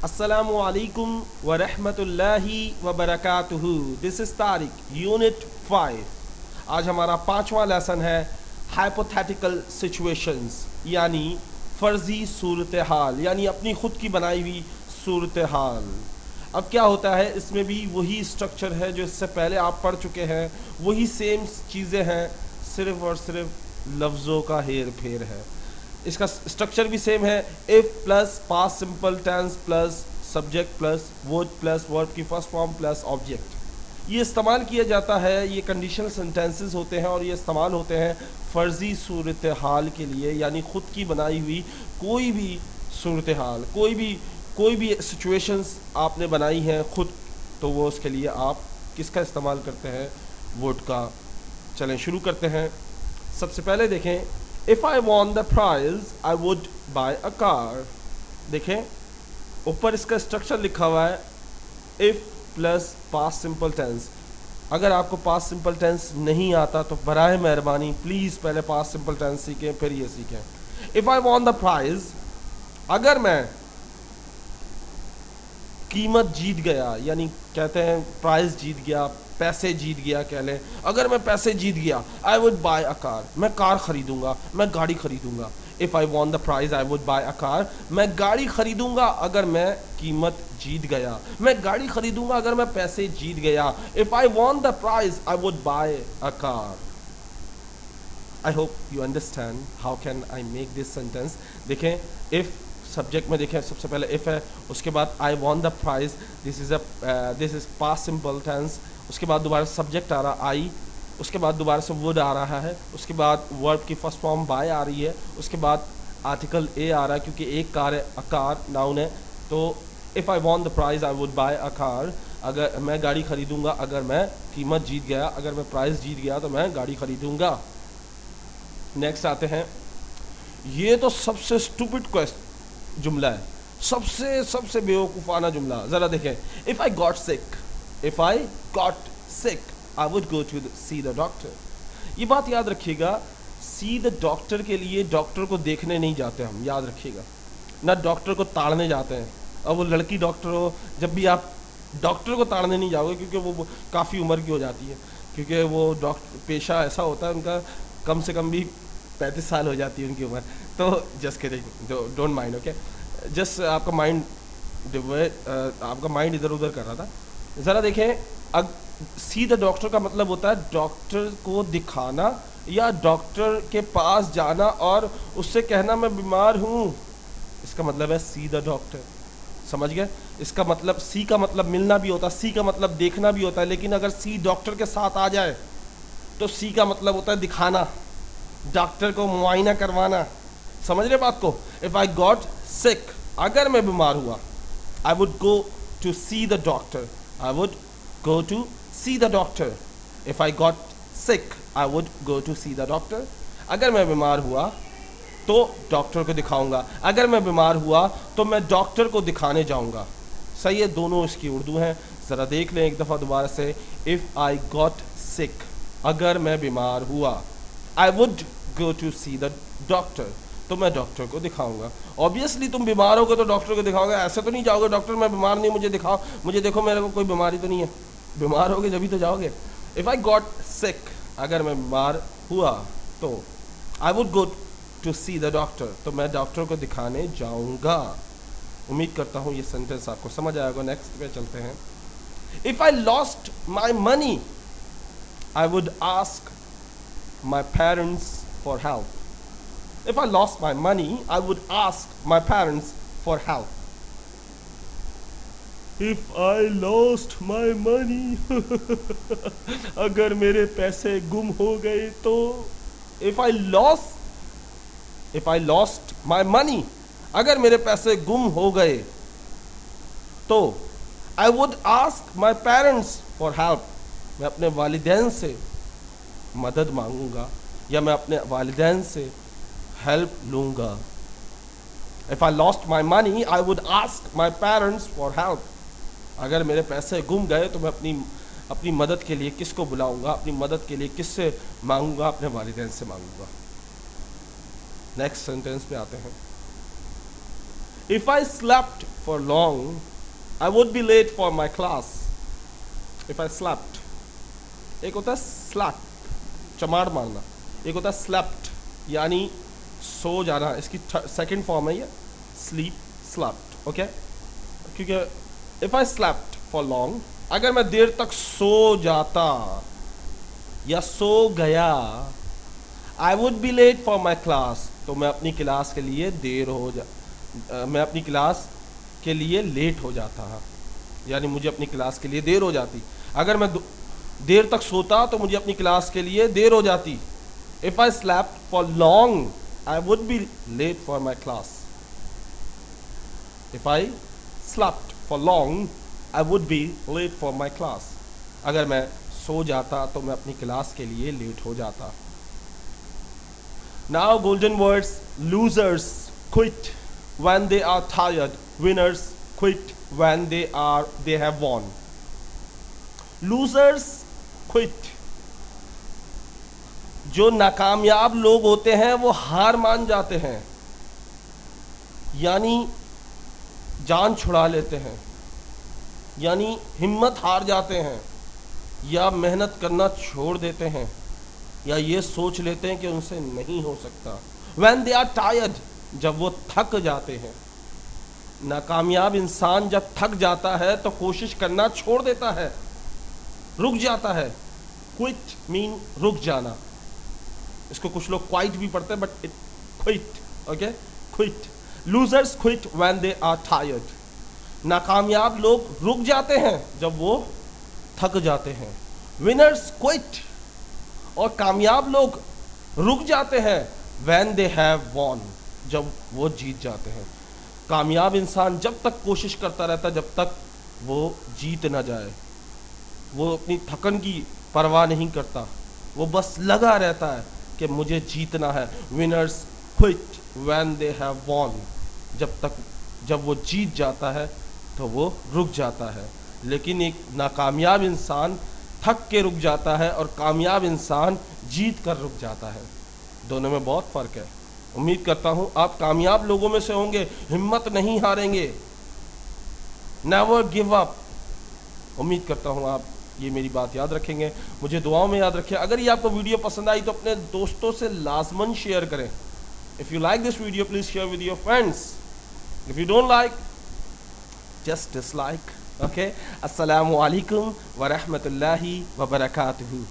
अस्सलामु अलैकुम व रहमतुल्लाहि व बरकातुहू। This is Tariq, unit 5। आज हमारा 5वां लेसन है हाइपोथेटिकल सिचुएशंस, यानी फ़र्ज़ी सूरत हाल, यानी अपनी ख़ुद की बनाई हुई सूरत हाल। अब क्या होता है, इसमें भी वही स्ट्रक्चर है जो इससे पहले आप पढ़ चुके हैं, वही सेम चीज़ें हैं, सिर्फ़ और सिर्फ लफ्ज़ों का हेर फेर है। इसका स्ट्रक्चर भी सेम है, if plus past simple tens plus subject plus verb की फर्स्ट फॉर्म प्लस ऑब्जेक्ट। ये इस्तेमाल किया जाता है, ये कंडीशनल सेंटेंसेस होते हैं और ये इस्तेमाल होते हैं फ़र्ज़ी सूरत हाल के लिए, यानी ख़ुद की बनाई हुई कोई भी सूरत हाल, कोई भी सिचुएशंस आपने बनाई हैं खुद, तो वो उसके लिए आप किसका इस्तेमाल करते हैं, वुड का। चलें शुरू करते हैं। सबसे पहले देखें, if I want the prize I would buy a car. देखें ऊपर इसका स्ट्रक्चर लिखा हुआ है, if plus past simple tense. अगर आपको पास्ट सिंपल टेंस नहीं आता तो बराए मेहरबानी प्लीज़ पहले पास्ट सिंपल टेंस सीखें, फिर ये सीखें। If I want the prize, अगर मैं कीमत जीत गया, यानी कहते हैं प्राइज जीत गया, पैसे जीत गया कह लें। अगर मैं पैसे जीत गया, I would buy a car, मैं कार खरीदूंगा, मैं गाड़ी खरीदूंगा। If I want the prize I would buy a car, मैं गाड़ी खरीदूंगा अगर मैं कीमत जीत गया, मैं गाड़ी खरीदूंगा अगर मैं पैसे जीत गया। If I want the prize I would buy a car. I hope you understand how can I make this sentence. देखें इफ़ सब्जेक्ट में देखें, सबसे पहले इफ़ है, उसके बाद I want the prize, this is past simple tense, उसके बाद दोबारा सब्जेक्ट आ रहा आई, उसके बाद दोबारा से वुड आ रहा है, उसके बाद वर्ब की फर्स्ट फॉर्म बाय आ रही है, उसके बाद आर्टिकल ए आ रहा है क्योंकि एक कार है, अ कार नाउन है। तो if I want the prize I would buy a car, अगर मैं गाड़ी खरीदूंगा अगर मैं कीमत जीत गया, अगर मैं प्राइज जीत गया तो मैं गाड़ी खरीदूंगा। नेक्स्ट आते हैं, ये तो सबसे स्टूपिड जुमला है, सबसे बेवकूफ़ाना जुमला। ज़रा देखें, if I got sick I would go to see the doctor. ये बात याद रखिएगा, सी द डॉक्टर के लिए डॉक्टर को देखने नहीं जाते हम, याद रखिएगा, ना डॉक्टर को ताड़ने जाते हैं। अब वो लड़की डॉक्टर हो, जब भी आप डॉक्टर को ताड़ने नहीं जाओगे क्योंकि वो काफ़ी उम्र की हो जाती है, क्योंकि वो डॉक्टर पेशा ऐसा होता है उनका, कम से कम भी 35 साल हो जाती है उनकी उम्र। तो just kidding, don't mind, okay. Just आपका माइंड इधर उधर कर रहा था। ज़रा देखें, सी द डॉक्टर का मतलब होता है डॉक्टर को दिखाना या डॉक्टर के पास जाना और उससे कहना मैं बीमार हूँ, इसका मतलब है सी द डॉक्टर। समझ गए? इसका मतलब सी का मतलब मिलना भी होता है, सी का मतलब देखना भी होता है, लेकिन अगर सी डॉक्टर के साथ आ जाए तो सी का मतलब होता है दिखाना, डॉक्टर को मुआयना करवाना। समझ रहे बात को? इफ़ आई गॉट सिक, अगर मैं बीमार हुआ, I would go to see the doctor, I would go to see the doctor. If I got sick I would go to see the doctor. अगर मैं बीमार हुआ तो डॉक्टर को दिखाऊंगा, अगर मैं बीमार हुआ तो मैं डॉक्टर को दिखाने जाऊंगा। सही है, दोनों इसकी उर्दू हैं। ज़रा देख लें एक दफ़ा दोबारा से, इफ़ आई गॉट सिक, अगर मैं बीमार हुआ, I would go to see the doctor, तो मैं डॉक्टर को दिखाऊंगा। ऑब्वियसली तुम बीमार होगे तो डॉक्टर को दिखाओगे, ऐसे तो नहीं जाओगे डॉक्टर मैं बीमार नहीं, मुझे दिखाओ, मुझे देखो मेरे को कोई बीमारी तो नहीं है। बीमार होगे जब भी तो जाओगे। इफ़ आई गॉट सिक, अगर मैं बीमार हुआ तो I would go to see the doctor, तो मैं डॉक्टर को दिखाने जाऊंगा। उम्मीद करता हूँ ये सेंटेंस आपको समझ आएगा। नेक्स्ट पे चलते हैं। If I lost my money I would ask my parents for help. If I lost my money, I would ask my parents for help. If I lost my money, अगर मेरे पैसे गुम हो गए तो, if I lost my money, अगर मेरे पैसे गुम हो गए तो, I would ask my parents for help. मैं अपने वालिदैन से मदद मांगूंगा या मैं अपने वालिदैन से हेल्प लूँगा। If I lost my money I would ask my parents for help. अगर मेरे पैसे गुम गए तो मैं अपनी मदद के लिए किसको बुलाऊंगा, अपनी मदद के लिए किससे मांगूंगा, अपने वालिदैन से मांगूंगा। नेक्स्ट सेंटेंस पे आते हैं। If I slept for long, I would be late for my class. If I slept, एक होता है slap, चमाड़ मारना, एक होता है slept, यानी सो जाना. इसकी सेकंड फॉर्म है ये, sleep, slept. ओके, क्योंकि if I slept for long, अगर मैं देर तक सो जाता या सो गया, I would be late for my class, तो मैं अपनी क्लास के लिए मैं अपनी क्लास के लिए लेट हो जाता, यानी मुझे अपनी क्लास के लिए देर हो जाती. अगर मैं देर तक सोता तो मुझे अपनी क्लास के लिए देर हो जाती. If I slept for long, I would be late for my class. If I slept for long, I would be late for my class. अगर मैं सो जाता तो मैं अपनी क्लास के लिए लेट हो जाता. Now golden words: losers quit when they are tired, winners quit when they have won. Losers quit. जो नाकामयाब लोग होते हैं वो हार मान जाते हैं, यानी जान छुड़ा लेते हैं, यानी हिम्मत हार जाते हैं, या मेहनत करना छोड़ देते हैं, या ये सोच लेते हैं कि उनसे नहीं हो सकता. When they are tired, जब वो थक जाते हैं. नाकामयाब इंसान जब थक जाता है तो कोशिश करना छोड़ देता है, रुक जाता है. क्विट मीन रुक जाना. इसको कुछ लोग क्वाइट भी पढ़ते हैं, but it quit. Okay, quit. Losers quit when they are tired. नाकामयाब लोग रुक जाते हैं जब वो थक जाते हैं. विनर्स क्विट, और कामयाब लोग रुक जाते हैं व्हेन दे हैव वॉन, जब वो जीत जाते हैं. कामयाब इंसान जब तक कोशिश करता रहता है जब तक वो जीत ना जाए. वो अपनी थकन की परवाह नहीं करता, वो बस लगा रहता है कि मुझे जीतना है. Winners quit when they have von, जब वो जीत जाता है तो वो रुक जाता है. लेकिन एक नाकामयाब इंसान थक के रुक जाता है और कामयाब इंसान जीत कर रुक जाता है. दोनों में बहुत फ़र्क है. उम्मीद करता हूँ आप कामयाब लोगों में से होंगे. हिम्मत नहीं हारेंगे, नेवर गिव अप. उम्मीद करता हूँ आप ये मेरी बात याद रखेंगे, मुझे दुआओं में याद रखें. अगर ये आपको वीडियो पसंद आई तो अपने दोस्तों से लाजमन शेयर करें. If you like this video please share with your friends. If you don't like, just dislike. Okay, अस्सलामु अलैकुम व रहमतुल्लाहि व बरकातुहू.